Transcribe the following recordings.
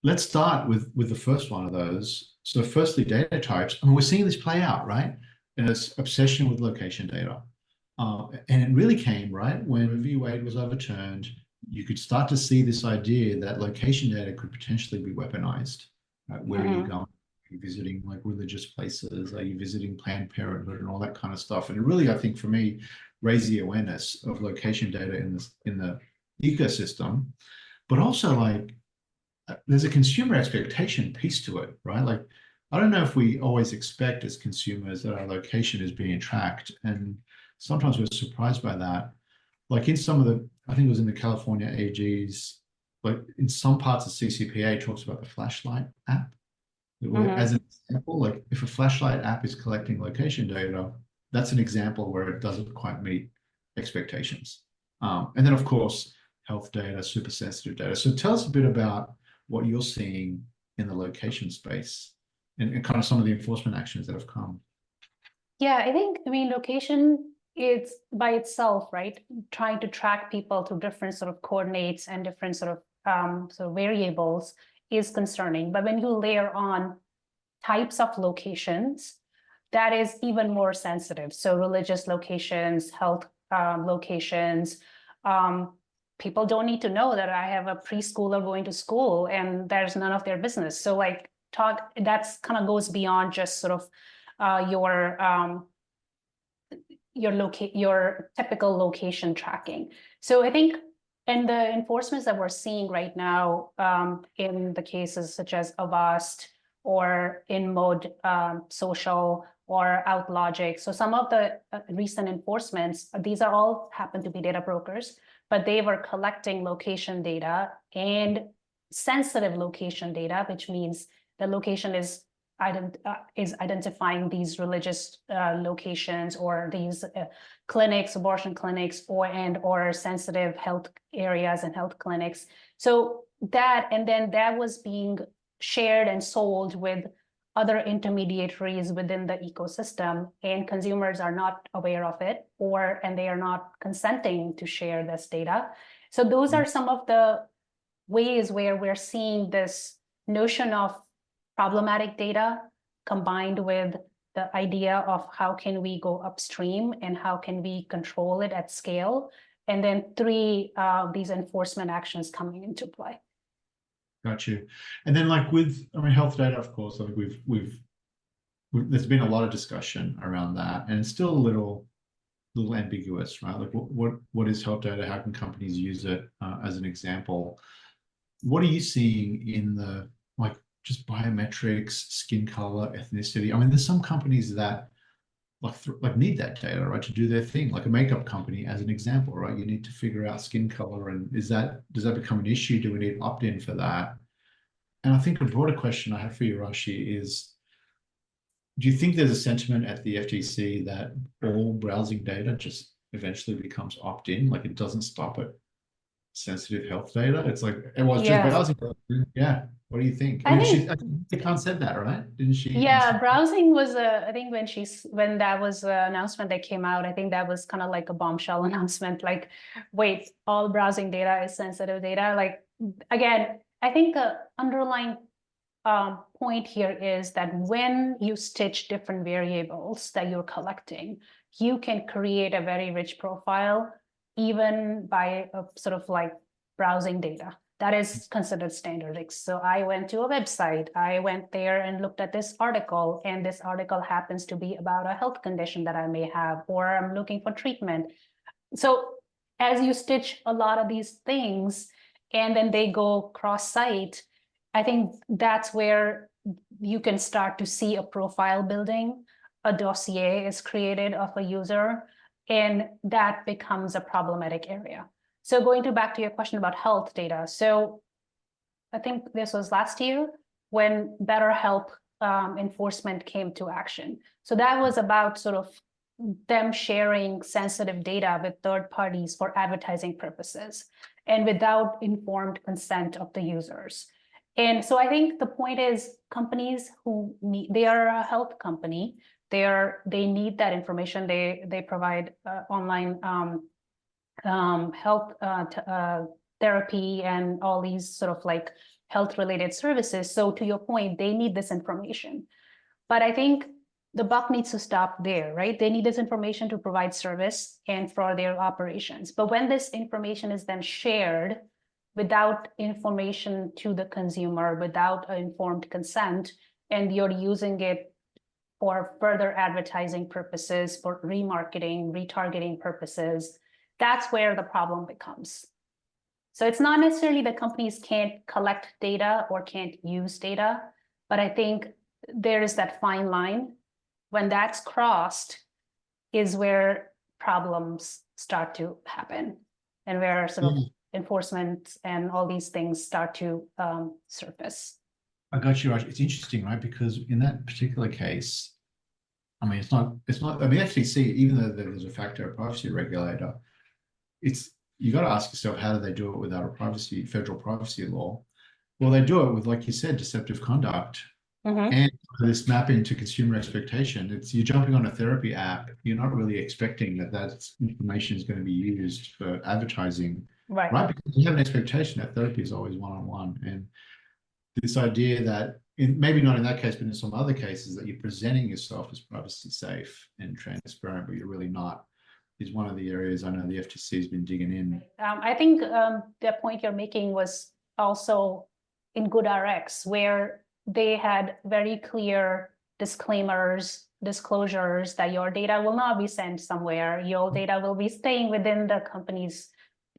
let's start with the first one of those. So firstly, data types. I mean, we're seeing this play out, right? In this obsession with location data. And it really came, right, when Roe v. Wade was overturned. You could start to see this idea that location data could potentially be weaponized. Right? Where are you Mm-hmm. going? Are you visiting like religious places? Are you visiting Planned Parenthood and all that kind of stuff? And it really, I think, for me, raised the awareness of location data in the ecosystem, but also like there's a consumer expectation piece to it, right? Like, I don't know if we always expect as consumers that our location is being tracked. And sometimes we're surprised by that. Like in some of the, I think it was in the California AG's, like in some parts of CCPA talks about the flashlight app. Where, Mm-hmm. as an example, like if a flashlight app is collecting location data, that's an example where it doesn't quite meet expectations. And then, of course, health data, super sensitive data. So tell us a bit about what you're seeing in the location space and kind of some of the enforcement actions that have come. Yeah, I mean, location is by itself, right? Trying to track people to different sort of coordinates and different sort of variables is concerning. But when you layer on types of locations, that is even more sensitive. So religious locations, health locations, um, people don't need to know that I have a preschooler going to school and there's none of their business. So like that's kind of goes beyond just sort of uh, your um, your typical location tracking. So I think in the enforcements that we're seeing right now, in the cases such as Avast or in mode social or OutLogic. So some of the recent enforcements, these are all happen to be data brokers, but they were collecting location data and sensitive location data, which means the location is identifying these religious locations or these clinics, abortion clinics, or sensitive health areas and health clinics. So that, and then that was being shared and sold with other intermediaries within the ecosystem, and consumers are not aware of it, and they are not consenting to share this data. So those are some of the ways where we're seeing this notion of problematic data combined with the idea of how can we go upstream and how can we control it at scale. And then three, these enforcement actions coming into play. Got you. And then like with, I mean, health data, of course, I think there's been a lot of discussion around that, and it's still a little ambiguous, right? Like what is health data? How can companies use it as an example? What are you seeing in the like just biometrics, skin color, ethnicity? I mean, there's some companies that like need that data, right, to do their thing, like a makeup company as an example, right? You need to figure out skin color, and does that become an issue? Do we need opt-in for that? And I think a broader question I have for you, Raashee, is do you think there's a sentiment at the FTC that all browsing data just eventually becomes opt-in, like it doesn't stop at sensitive health data? It's like it was just Yeah, browsing. Yeah. What do you think? I I mean, think, I think Khan said that, right? Didn't she? yeah, browsing was I think when that was an announcement that came out, I think that was kind of like a bombshell announcement. Like, wait, all browsing data is sensitive data. Like, again, I think the underlying point here is that when you stitch different variables that you're collecting, you can create a very rich profile, even by a sort of like browsing data. That is considered standard. So I went to a website, I went there and looked at this article, and this article happens to be about a health condition that I may have, or I'm looking for treatment. So as you stitch a lot of these things and then they go cross-site, I think that's where you can start to see a profile building. A dossier is created of a user, and that becomes a problematic area. So going back to your question about health data. So I think this was last year when BetterHelp enforcement came to action. So that was about sort of them sharing sensitive data with third parties for advertising purposes and without informed consent of the users. And so I think the point is companies who need, they are a health company, they need that information. They provide online health therapy and all these sort of like health-related services. So to your point, they need this information. But I think the buck needs to stop there, right? They need this information to provide service and for their operations. But when this information is then shared without information to the consumer, without informed consent, and you're using it for further advertising purposes, for remarketing, retargeting purposes, that's where the problem becomes. So it's not necessarily that companies can't collect data or can't use data, but I think there is that fine line. When that's crossed is where problems start to happen, and where sort of enforcement and all these things start to surface. I got you, Raj. It's interesting, right? Because in that particular case, I mean, it's not, I mean, FTC, even though there's a factor privacy regulator, you got to ask yourself, how do they do it without a federal privacy law? Well, they do it with, like you said, deceptive conduct. And this mapping to consumer expectation. It's you're jumping on a therapy app. You're not really expecting that information is going to be used for advertising, right? Because you have an expectation that therapy is always one-on-one. And this idea that, maybe not in that case, but in some other cases, that you're presenting yourself as privacy safe and transparent, but you're really not, is one of the areas I know the FTC has been digging in. I think the point you're making was also in GoodRx, where they had very clear disclaimers, disclosures that your data will not be sent somewhere. Your data will be staying within the company's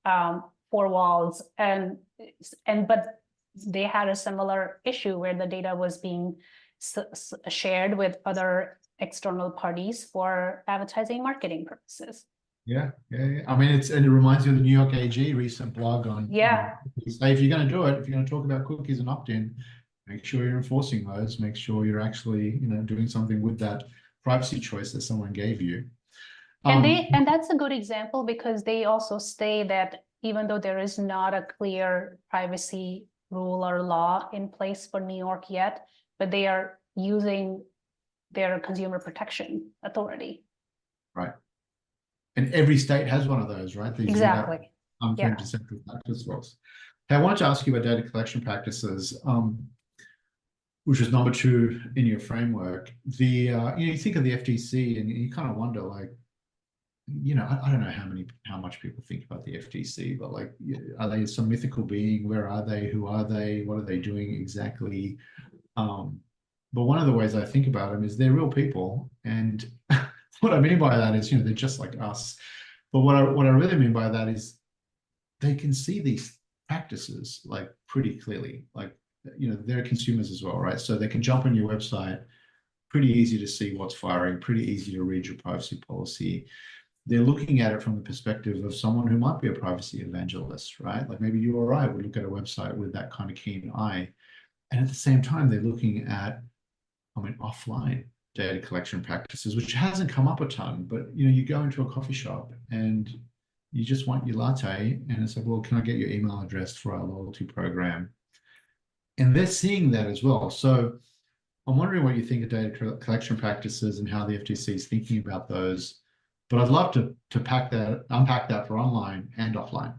four walls. But they had a similar issue where the data was being shared with other external parties for advertising marketing purposes. Yeah. I mean, and it reminds me of the New York AG recent blog on. Say, if you're going to do it, if you're going to talk about cookies and opt-in, make sure you're enforcing those. Make sure you're actually, doing something with that privacy choice that someone gave you. And that's a good example, because they also say that even though there is not a clear privacy rule or law in place for New York yet, but they are using their consumer protection authority. Right. And every state has one of those, right? Exactly. Deceptive practice laws. Hey, I wanted to ask you about data collection practices, which is number 2 in your framework. You think of the FTC and you kind of wonder, like, I don't know how much people think about the FTC, but like, are they some mythical being? Where are they? Who are they? What are they doing exactly? But one of the ways I think about them is they're real people, and what I mean by that is, they're just like us. But what I really mean by that is they can see these practices like pretty clearly. Like, they're consumers as well, right? So they can jump on your website, pretty easy to see what's firing, pretty easy to read your privacy policy. They're looking at it from the perspective of someone who might be a privacy evangelist, right? Like maybe you or I would look at a website with that kind of keen eye. And at the same time, they're looking at, offline data collection practices, which hasn't come up a ton, but you go into a coffee shop and you just want your latte, and it's like, well, can I get your email address for our loyalty program? And they're seeing that as well. So I'm wondering what you think of data collection practices and how the FTC is thinking about those. But I'd love to unpack that for online and offline.